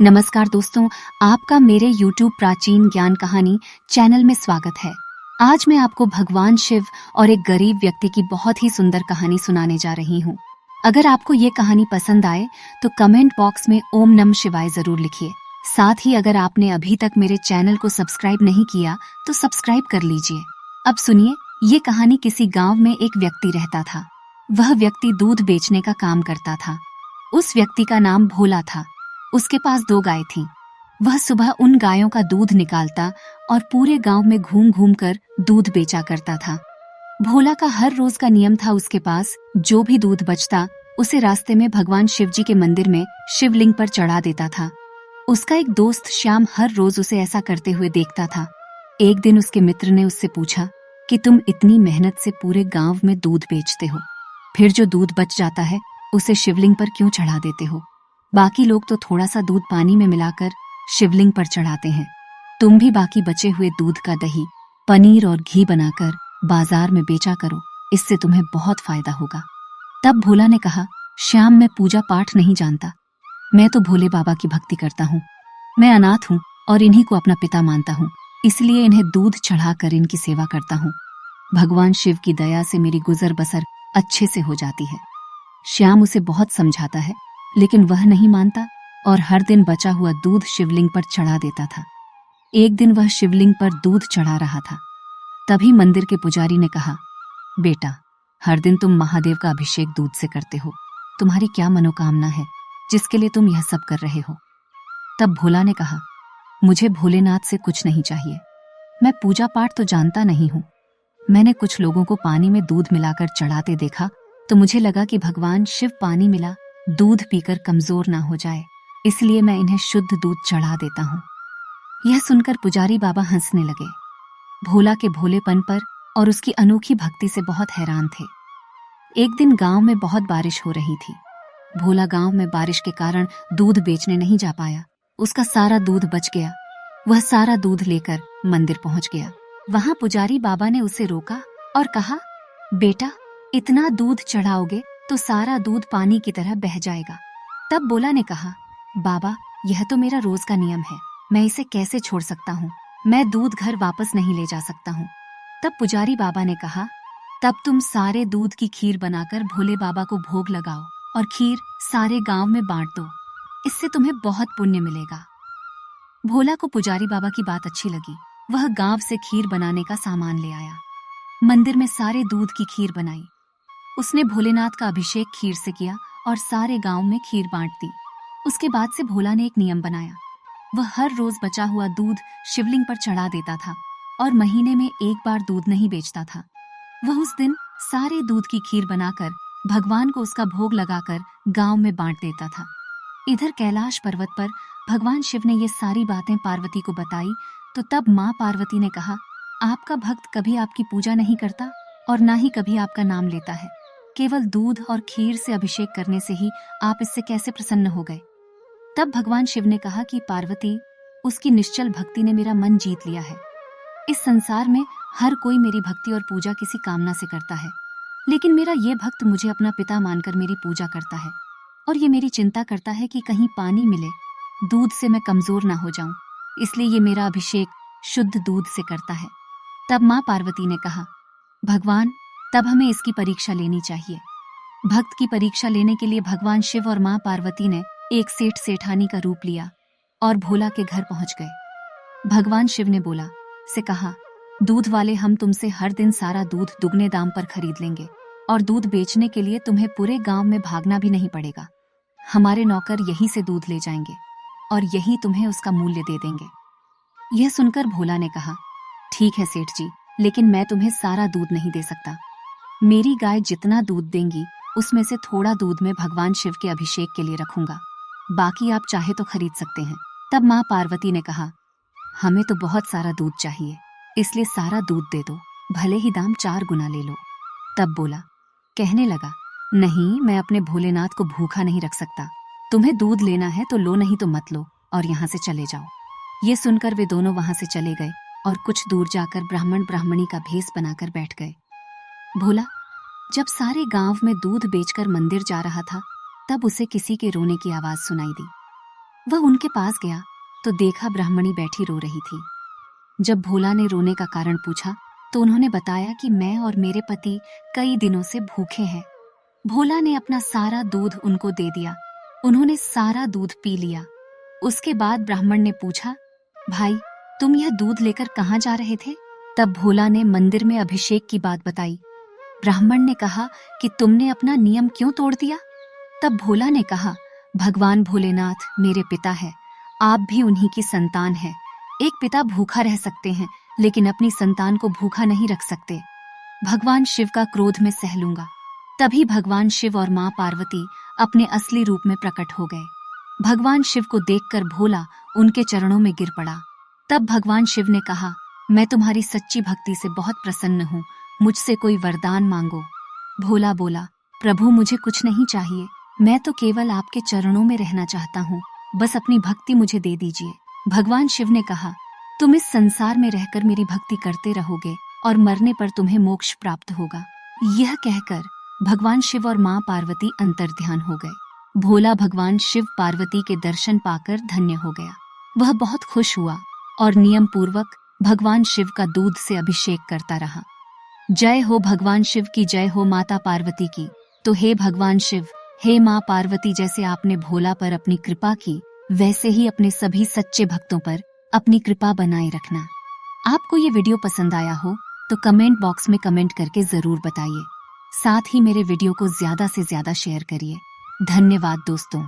नमस्कार दोस्तों, आपका मेरे YouTube प्राचीन ज्ञान कहानी चैनल में स्वागत है। आज मैं आपको भगवान शिव और एक गरीब व्यक्ति की बहुत ही सुंदर कहानी सुनाने जा रही हूँ। अगर आपको ये कहानी पसंद आए तो कमेंट बॉक्स में ओम नमः शिवाय जरूर लिखिए। साथ ही अगर आपने अभी तक मेरे चैनल को सब्सक्राइब नहीं किया तो सब्सक्राइब कर लीजिए। अब सुनिए, ये कहानी किसी गाँव में एक व्यक्ति रहता था। वह व्यक्ति दूध बेचने का काम करता था। उस व्यक्ति का नाम भोला था। उसके पास 2 गाय थीं। वह सुबह उन गायों का दूध निकालता और पूरे गांव में घूम घूम कर दूध बेचा करता था। भोला का हर रोज का नियम था, उसके पास जो भी दूध बचता उसे रास्ते में भगवान शिव जी के मंदिर में शिवलिंग पर चढ़ा देता था। उसका एक दोस्त श्याम हर रोज उसे ऐसा करते हुए देखता था। एक दिन उसके मित्र ने उससे पूछा कि तुम इतनी मेहनत से पूरे गांव में दूध बेचते हो, फिर जो दूध बच जाता है उसे शिवलिंग पर क्यों चढ़ा देते हो? बाकी लोग तो थोड़ा सा दूध पानी में मिलाकर शिवलिंग पर चढ़ाते हैं। तुम भी बाकी बचे हुए दूध का दही, पनीर और घी बनाकर बाजार में बेचा करो, इससे तुम्हें बहुत फायदा होगा। तब भोला ने कहा, श्याम, मैं पूजा पाठ नहीं जानता। मैं तो भोले बाबा की भक्ति करता हूँ। मैं अनाथ हूँ और इन्हीं को अपना पिता मानता हूँ, इसलिए इन्हें दूध चढ़ाकर इनकी सेवा करता हूँ। भगवान शिव की दया से मेरी गुजर बसर अच्छे से हो जाती है। श्याम उसे बहुत समझाता है, लेकिन वह नहीं मानता और हर दिन बचा हुआ दूध शिवलिंग पर चढ़ा देता था। एक दिन वह शिवलिंग पर दूध चढ़ा रहा था। तभी मंदिर के पुजारी ने कहा, बेटा, हर दिन तुम महादेव का अभिषेक दूध से करते हो। तुम्हारी क्या मनोकामना है जिसके लिए तुम यह सब कर रहे हो? तब भोला ने कहा, मुझे भोलेनाथ से कुछ नहीं चाहिए। मैं पूजा पाठ तो जानता नहीं हूँ। मैंने कुछ लोगों को पानी में दूध मिलाकर चढ़ाते देखा तो मुझे लगा कि भगवान शिव पानी मिला दूध पीकर कमजोर ना हो जाए, इसलिए मैं इन्हें शुद्ध दूध चढ़ा देता हूँ। यह सुनकर पुजारी बाबा हंसने लगे। भोला के भोलेपन पर और उसकी अनोखी भक्ति से बहुत हैरान थे। एक दिन गांव में बहुत बारिश हो रही थी। भोला गांव में बारिश के कारण दूध बेचने नहीं जा पाया। उसका सारा दूध बच गया। वह सारा दूध लेकर मंदिर पहुंच गया। वहां पुजारी बाबा ने उसे रोका और कहा, बेटा, इतना दूध चढ़ाओगे तो सारा दूध पानी की तरह बह जाएगा। तब भोला ने कहा, बाबा, यह तो मेरा रोज का नियम है, मैं इसे कैसे छोड़ सकता हूँ? मैं दूध घर वापस नहीं ले जा सकता हूँ। तब पुजारी बाबा ने कहा, तब तुम सारे दूध की खीर बनाकर भोले बाबा को भोग लगाओ और खीर सारे गांव में बांट दो, इससे तुम्हें बहुत पुण्य मिलेगा। भोला को पुजारी बाबा की बात अच्छी लगी। वह गांव से खीर बनाने का सामान ले आया। मंदिर में सारे दूध की खीर बनाई। उसने भोलेनाथ का अभिषेक खीर से किया और सारे गांव में खीर बांट दी। उसके बाद से भोला ने एक नियम बनाया। वह हर रोज बचा हुआ दूध शिवलिंग पर चढ़ा देता था और महीने में एक बार दूध नहीं बेचता था। वह उस दिन सारे दूध की खीर बनाकर भगवान को उसका भोग लगाकर गांव में बांट देता था। इधर कैलाश पर्वत पर भगवान शिव ने ये सारी बातें पार्वती को बताई तो तब माँ पार्वती ने कहा, आपका भक्त कभी आपकी पूजा नहीं करता और ना ही कभी आपका नाम लेता है। केवल दूध और खीर से अभिषेक करने से ही आप इससे कैसे प्रसन्न हो गए? तब भगवान शिव ने कहा कि पार्वती, उसकी निश्चल भक्ति ने मेरा मन जीत लिया है। इस संसार में हर कोई मेरी भक्ति और पूजा किसी कामना से करता है, लेकिन मेरा ये भक्त मुझे अपना पिता मानकर मेरी पूजा करता है और ये मेरी चिंता करता है कि कहीं पानी मिले, दूध से मैं कमजोर ना हो जाऊं, इसलिए ये मेरा अभिषेक शुद्ध दूध से करता है। तब माँ पार्वती ने कहा, भगवान, तब हमें इसकी परीक्षा लेनी चाहिए। भक्त की परीक्षा लेने के लिए भगवान शिव और माँ पार्वती ने एक सेठ सेठानी का रूप लिया और भोला के घर पहुंच गए। भगवान शिव ने बोला से कहा, दूध वाले, हम तुमसे हर दिन सारा दूध दुगने दाम पर खरीद लेंगे और दूध बेचने के लिए तुम्हें पूरे गांव में भागना भी नहीं पड़ेगा। हमारे नौकर यहीं से दूध ले जाएंगे और यही तुम्हें उसका मूल्य दे देंगे। यह सुनकर भोला ने कहा, ठीक है सेठ जी, लेकिन मैं तुम्हें सारा दूध नहीं दे सकता। मेरी गाय जितना दूध देंगी उसमें से थोड़ा दूध मैं भगवान शिव के अभिषेक के लिए रखूंगा, बाकी आप चाहे तो खरीद सकते हैं। तब माँ पार्वती ने कहा, हमें तो बहुत सारा दूध चाहिए, इसलिए सारा दूध दे दो, भले ही दाम 4 गुना ले लो। तब बोला कहने लगा, नहीं, मैं अपने भोलेनाथ को भूखा नहीं रख सकता। तुम्हें दूध लेना है तो लो, नहीं तो मत लो और यहाँ से चले जाओ। ये सुनकर वे दोनों वहां से चले गए और कुछ दूर जाकर ब्राह्मण ब्राह्मणी का भेष बनाकर बैठ गए। भोला जब सारे गांव में दूध बेचकर मंदिर जा रहा था, तब उसे किसी के रोने की आवाज सुनाई दी। वह उनके पास गया तो देखा ब्राह्मणी बैठी रो रही थी। जब भोला ने रोने का कारण पूछा तो उन्होंने बताया कि मैं और मेरे पति कई दिनों से भूखे हैं। भोला ने अपना सारा दूध उनको दे दिया। उन्होंने सारा दूध पी लिया। उसके बाद ब्राह्मण ने पूछा, भाई तुम यह दूध लेकर कहाँ जा रहे थे? तब भोला ने मंदिर में अभिषेक की बात बताई। ब्राह्मण ने कहा कि तुमने अपना नियम क्यों तोड़ दिया? तब भोला ने कहा, भगवान भोलेनाथ मेरे पिता है, आप भी उन्हीं की संतान है। एक पिता भूखा रह सकते हैं लेकिन अपनी संतान को भूखा नहीं रख सकते। भगवान शिव का क्रोध में सह लूंगा। तभी भगवान शिव और मां पार्वती अपने असली रूप में प्रकट हो गए। भगवान शिव को देखकर भोला उनके चरणों में गिर पड़ा। तब भगवान शिव ने कहा, मैं तुम्हारी सच्ची भक्ति से बहुत प्रसन्न हूँ, मुझसे कोई वरदान मांगो। भोला बोला, प्रभु मुझे कुछ नहीं चाहिए, मैं तो केवल आपके चरणों में रहना चाहता हूँ, बस अपनी भक्ति मुझे दे दीजिए। भगवान शिव ने कहा, तुम इस संसार में रहकर मेरी भक्ति करते रहोगे और मरने पर तुम्हें मोक्ष प्राप्त होगा। यह कहकर भगवान शिव और मां पार्वती अंतर्ध्यान हो गए। भोला भगवान शिव पार्वती के दर्शन पाकर धन्य हो गया। वह बहुत खुश हुआ और नियम पूर्वक भगवान शिव का दूध से अभिषेक करता रहा। जय हो भगवान शिव की, जय हो माता पार्वती की। तो हे भगवान शिव, हे मां पार्वती, जैसे आपने भोला पर अपनी कृपा की वैसे ही अपने सभी सच्चे भक्तों पर अपनी कृपा बनाए रखना। आपको ये वीडियो पसंद आया हो तो कमेंट बॉक्स में कमेंट करके जरूर बताइए। साथ ही मेरे वीडियो को ज्यादा से ज्यादा शेयर करिए। धन्यवाद दोस्तों।